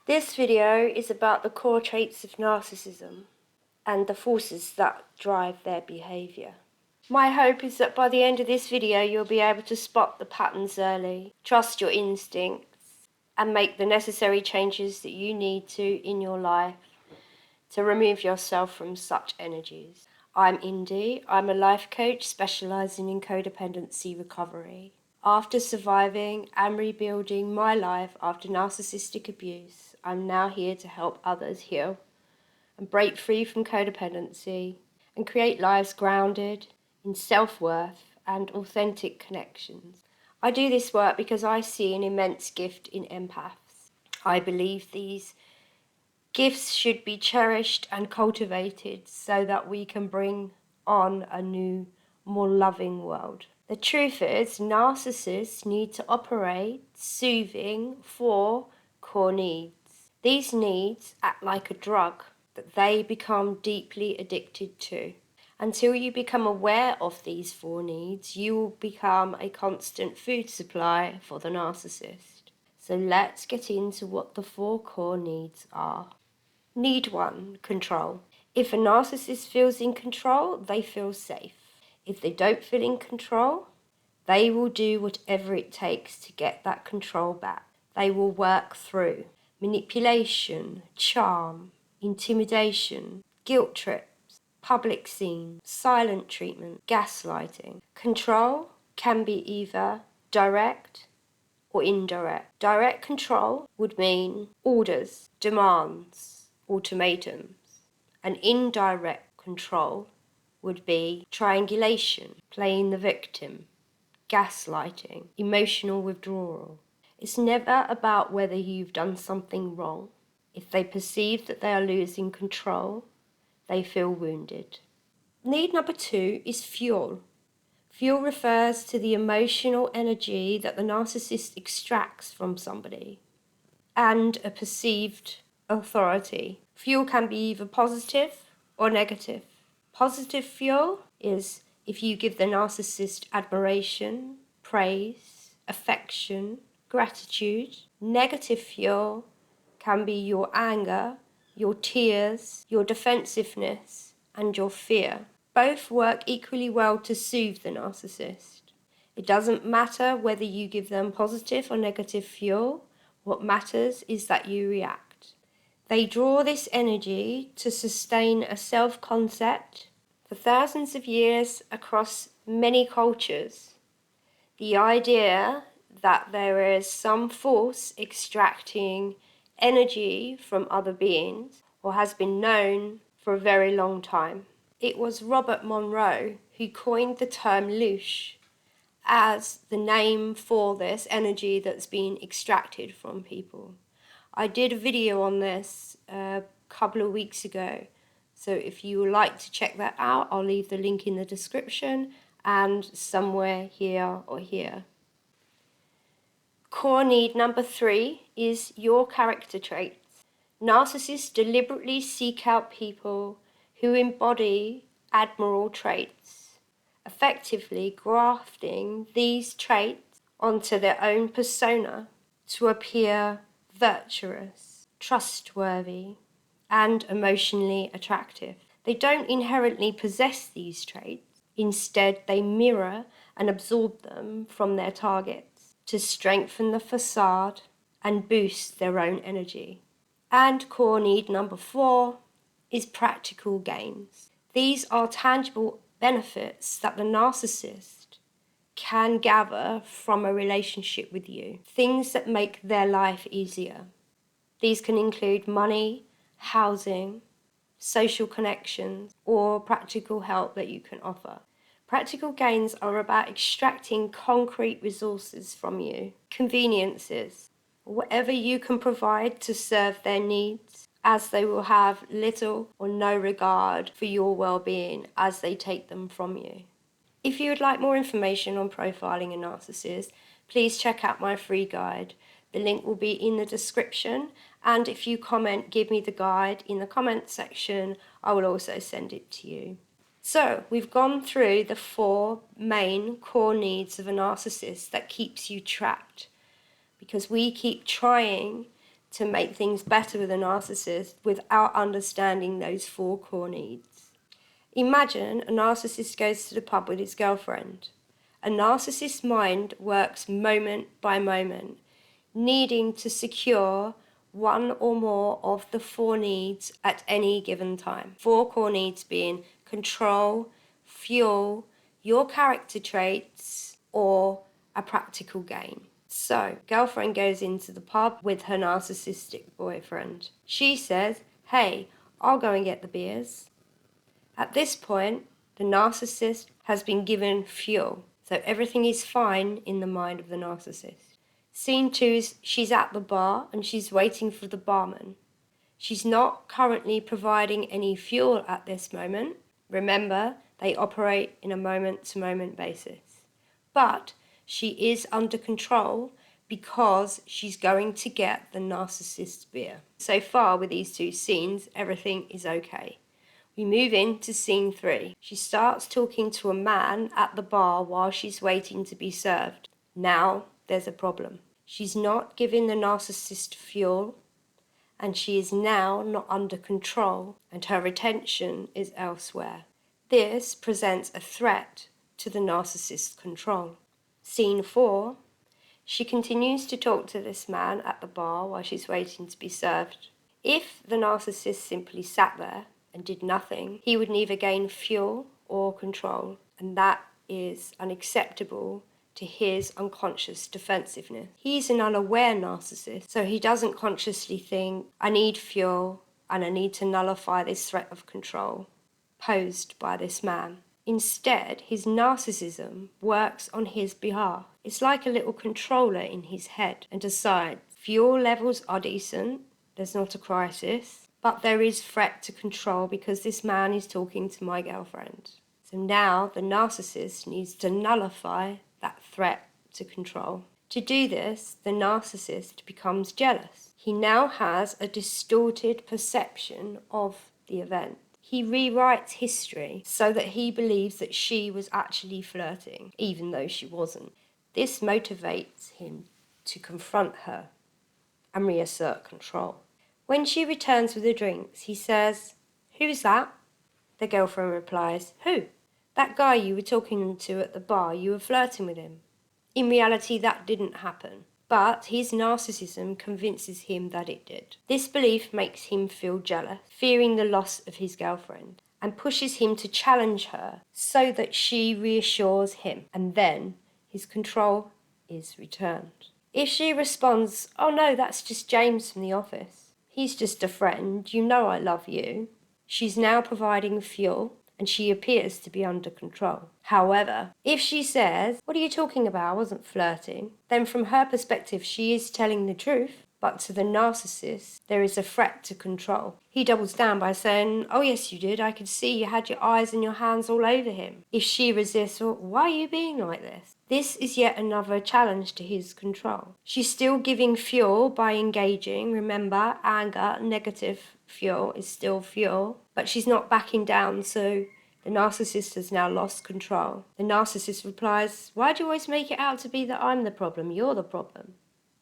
This video is about the core traits of narcissism and the forces that drive their behaviour. My hope is that by the end of this video you'll be able to spot the patterns early, trust your instincts, and make the necessary changes that you need to in your life to remove yourself from such energies. I'm Indi. I'm a life coach specialising in codependency recovery. After surviving and rebuilding my life after narcissistic abuse, I'm now here to help others heal and break free from codependency and create lives grounded in self-worth and authentic connections. I do this work because I see an immense gift in empaths. I believe these gifts should be cherished and cultivated so that we can bring on a new, more loving world. The truth is, narcissists need to operate soothing 4 core needs. These needs act like a drug that they become deeply addicted to. Until you become aware of these 4 needs, you will become a constant food supply for the narcissist. So let's get into what the 4 core needs are. Need 1, control. If a narcissist feels in control, they feel safe. If they don't feel in control, they will do whatever it takes to get that control back. They will work through manipulation, charm, intimidation, guilt trips, public scenes, silent treatment, gaslighting. Control can be either direct or indirect. Direct control would mean orders, demands, ultimatums. And indirect control would be triangulation, playing the victim, gaslighting, emotional withdrawal. It's never about whether you've done something wrong. If they perceive that they are losing control, they feel wounded. Need number 2 is fuel. Fuel refers to the emotional energy that the narcissist extracts from somebody and a perceived authority. Fuel can be either positive or negative. Positive fuel is if you give the narcissist admiration, praise, affection, gratitude. Negative fuel can be your anger, your tears, your defensiveness, and your fear. Both work equally well to soothe the narcissist. It doesn't matter whether you give them positive or negative fuel. What matters is that you react. They draw this energy to sustain a self-concept for thousands of years across many cultures. The idea that there is some force extracting energy from other beings or has been known for a very long time. It was Robert Monroe who coined the term loosh as the name for this energy that's been extracted from people. I did a video on this a couple of weeks ago, so if you would like to check that out, I'll leave the link in the description and somewhere here or here. Core need number 3 is your character traits. Narcissists deliberately seek out people who embody admirable traits, effectively grafting these traits onto their own persona to appear virtuous, trustworthy, and emotionally attractive. They don't inherently possess these traits. Instead, they mirror and absorb them from their targets to strengthen the facade and boost their own energy. And core need number 4 is practical gains. These are tangible benefits that the narcissist can gather from a relationship with you, things that make their life easier. These can include money, housing, social connections, or practical help that you can offer. Practical gains are about extracting concrete resources from you, conveniences, whatever you can provide to serve their needs, as they will have little or no regard for your well-being as they take them from you. If you would like more information on profiling a narcissist, please check out my free guide. The link will be in the description, and if you comment, give me the guide in the comment section, I will also send it to you. So, we've gone through the 4 main core needs of a narcissist that keeps you trapped, because we keep trying to make things better with a narcissist without understanding those 4 core needs. Imagine a narcissist goes to the pub with his girlfriend. A narcissist's mind works moment by moment, needing to secure one or more of the 4 needs at any given time. 4 core needs being control, fuel, your character traits, or a practical gain. So, girlfriend goes into the pub with her narcissistic boyfriend. She says, "Hey, I'll go and get the beers." At this point, the narcissist has been given fuel, so everything is fine in the mind of the narcissist. Scene 2 is she's at the bar and she's waiting for the barman. She's not currently providing any fuel at this moment. Remember, they operate in a moment-to-moment basis. But she is under control because she's going to get the narcissist's beer. So far with these 2 scenes, everything is okay. We move into scene 3. She starts talking to a man at the bar while she's waiting to be served. Now there's a problem. She's not giving the narcissist fuel, and she is now not under control, and her attention is elsewhere. This presents a threat to the narcissist's control. Scene 4. She continues to talk to this man at the bar while she's waiting to be served. If the narcissist simply sat there and did nothing, he would neither gain fuel or control, and that is unacceptable to his unconscious defensiveness. He's an unaware narcissist, so he doesn't consciously think, I need fuel and I need to nullify this threat of control posed by this man. Instead, his narcissism works on his behalf. It's like a little controller in his head and decides fuel levels are decent, there's not a crisis, but there is threat to control because this man is talking to my girlfriend. So now the narcissist needs to nullify that threat to control. To do this, the narcissist becomes jealous. He now has a distorted perception of the event. He rewrites history so that he believes that she was actually flirting, even though she wasn't. This motivates him to confront her and reassert control. When she returns with the drinks, he says, "Who's that?" The girlfriend replies, "Who?" "That guy you were talking to at the bar, you were flirting with him." In reality, that didn't happen, but his narcissism convinces him that it did. This belief makes him feel jealous, fearing the loss of his girlfriend, and pushes him to challenge her so that she reassures him, and then his control is returned. If she responds, "Oh no, that's just James from the office. He's just a friend, you know I love you," she's now providing fuel, and she appears to be under control. However, if she says, "What are you talking about? I wasn't flirting," then from her perspective she is telling the truth, but to the narcissist there is a threat to control. He doubles down by saying, "Oh yes you did, I could see you had your eyes and your hands all over him." If she resists, "Well, why are you being like this?" This is yet another challenge to his control. She's still giving fuel by engaging. Remember, anger, negative fuel is still fuel, but she's not backing down, so the narcissist has now lost control. The narcissist replies, "Why do you always make it out to be that I'm the problem? You're the problem.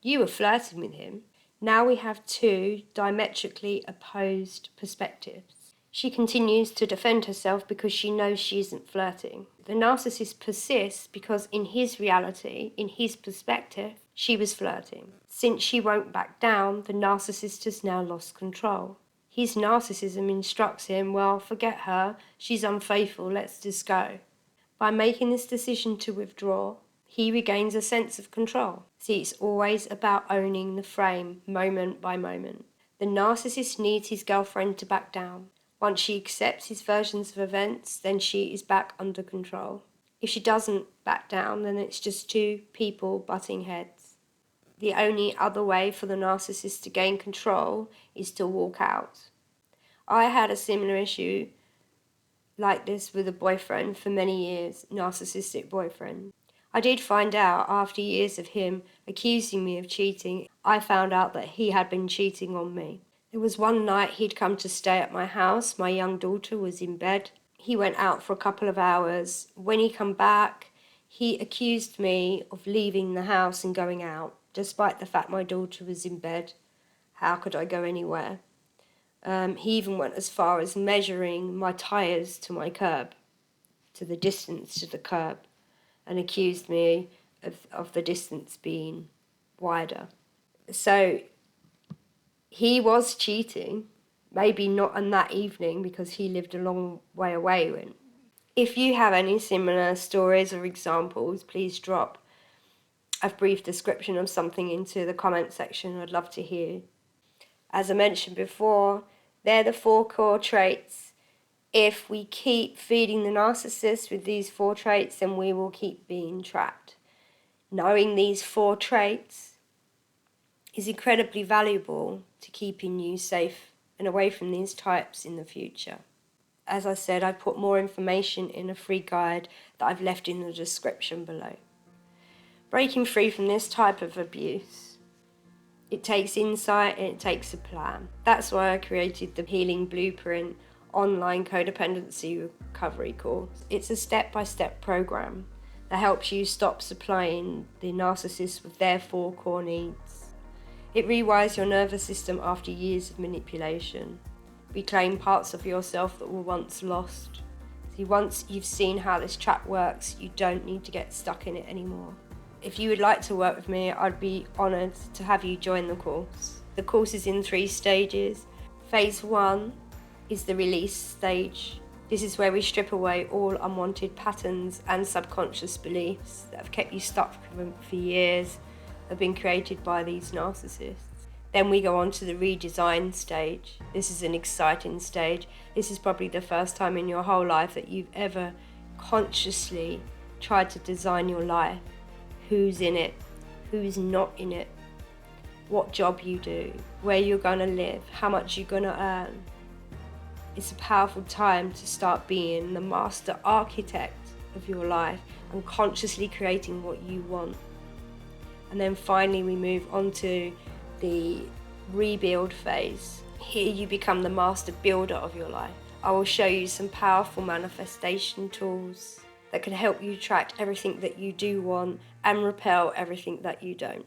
You were flirting with him." Now we have 2 diametrically opposed perspectives. She continues to defend herself because she knows she isn't flirting. The narcissist persists because in his reality, in his perspective, she was flirting. Since she won't back down, the narcissist has now lost control. His narcissism instructs him, "Well, forget her, she's unfaithful, let's just go." By making this decision to withdraw, he regains a sense of control. See, it's always about owning the frame, moment by moment. The narcissist needs his girlfriend to back down. Once she accepts his versions of events, then she is back under control. If she doesn't back down, then it's just 2 people butting heads. The only other way for the narcissist to gain control is to walk out. I had a similar issue like this with a boyfriend for many years, narcissistic boyfriend. I did find out after years of him accusing me of cheating, I found out that he had been cheating on me. There was one night he'd come to stay at my house, my young daughter was in bed. He went out for a couple of hours. When he come back, he accused me of leaving the house and going out, despite the fact my daughter was in bed, how could I go anywhere? He even went as far as measuring my tyres to my curb, to the distance to the curb, and accused me of the distance being wider. So he was cheating, maybe not on that evening because he lived a long way away. If you have any similar stories or examples, please drop a brief description of something into the comment section. I'd love to hear. As I mentioned before, they're the 4 core traits. If we keep feeding the narcissist with these 4 traits, then we will keep being trapped. Knowing these 4 traits is incredibly valuable to keeping you safe and away from these types in the future. As I said, I put more information in a free guide that I've left in the description below. Breaking free from this type of abuse, it takes insight and it takes a plan. That's why I created the Healing Blueprint online codependency recovery course. It's a step-by-step program that helps you stop supplying the narcissist with their 4 core needs. It rewires your nervous system after years of manipulation. Reclaim parts of yourself that were once lost. See, once you've seen how this trap works, you don't need to get stuck in it anymore. If you would like to work with me, I'd be honoured to have you join the course. The course is in 3 stages. Phase 1 is the release stage. This is where we strip away all unwanted patterns and subconscious beliefs that have kept you stuck for years, have been created by these narcissists. Then we go on to the redesign stage. This is an exciting stage. This is probably the first time in your whole life that you've ever consciously tried to design your life. Who's in it, who's not in it, what job you do, where you're going to live, how much you're going to earn. It's a powerful time to start being the master architect of your life and consciously creating what you want. And then finally we move on to the rebuild phase. Here you become the master builder of your life. I will show you some powerful manifestation tools that can help you attract everything that you do want and repel everything that you don't.